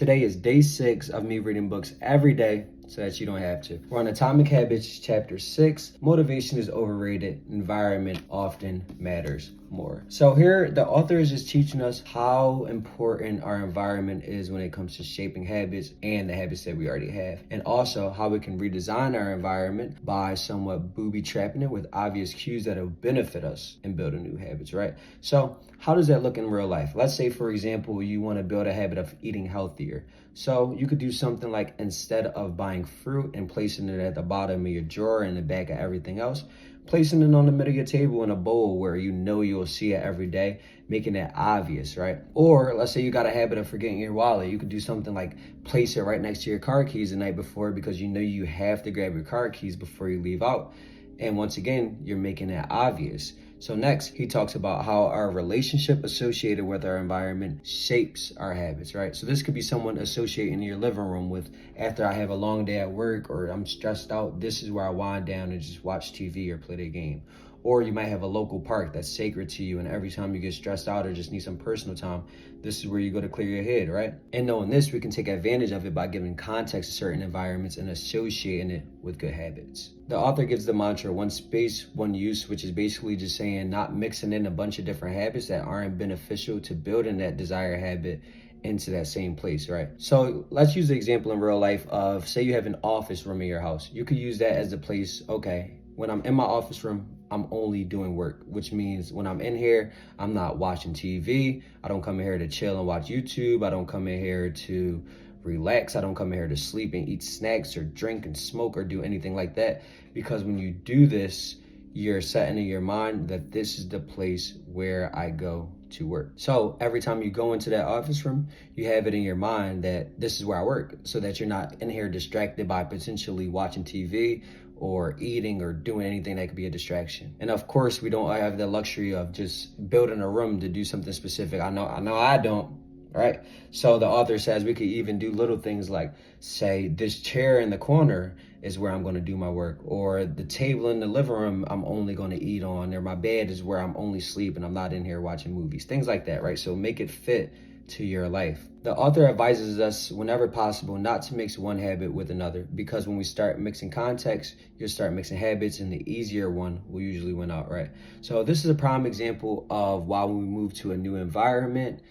Today is day 6 of me reading books every day so that you don't have to. We're on Atomic Habits, chapter 6. Motivation is overrated. Environment often matters more. So here, the author is just teaching us how important our environment is when it comes to shaping habits and the habits that we already have. And also how we can redesign our environment by somewhat booby trapping it with obvious cues that will benefit us in building new habits, right? So how does that look in real life? Let's say, for example, you want to build a habit of eating healthier. So you could do something like, instead of buying fruit and placing it at the bottom of your drawer in the back of everything else, placing it on the middle of your table in a bowl where you know you'll see it every day, making it obvious, right? Or let's say you got a habit of forgetting your wallet. You could do something like place it right next to your car keys the night before because you know you have to grab your car keys before you leave out. And once again, you're making it obvious. So next, he talks about how our relationship associated with our environment shapes our habits, right? So this could be someone associating your living room with, after I have a long day at work or I'm stressed out, this is where I wind down and just watch TV or play the game. Or you might have a local park that's sacred to you, and every time you get stressed out or just need some personal time, this is where you go to clear your head, right? And knowing this, we can take advantage of it by giving context to certain environments and associating it with good habits. The author gives the mantra, one space, one use, which is basically just saying not mixing in a bunch of different habits that aren't beneficial to building that desired habit into that same place, right? So let's use the example in real life of, say you have an office room in your house. You could use that as the place, okay, when I'm in my office room, I'm only doing work, which means when I'm in here, I'm not watching TV. I don't come in here to chill and watch YouTube. I don't come in here to relax. I don't come in here to sleep and eat snacks or drink and smoke or do anything like that. Because when you do this, you're setting in your mind that this is the place where I go to work. So every time you go into that office room, you have it in your mind that this is where I work, so that you're not in here distracted by potentially watching TV or eating or doing anything that could be a distraction. And of course, we don't have the luxury of just building a room to do something specific. I know I don't, right? So the author says we could even do little things like, say, this chair in the corner is where I'm going to do my work, or the table in the living room I'm only going to eat on, or my bed is where I'm only sleeping. I'm not in here watching movies, things like that, right? So make it fit to your life. The author advises us whenever possible not to mix one habit with another, because when we start mixing context, you'll start mixing habits, and the easier one will usually win out, right? So this is a prime example of why when we move to a new environment,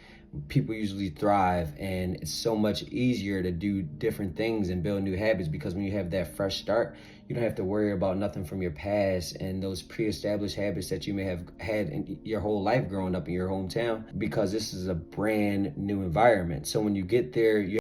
people usually thrive, and it's so much easier to do different things and build new habits, because when you have that fresh start, you don't have to worry about nothing from your past and those pre-established habits that you may have had in your whole life growing up in your hometown, because this is a brand new environment. So when you get there, you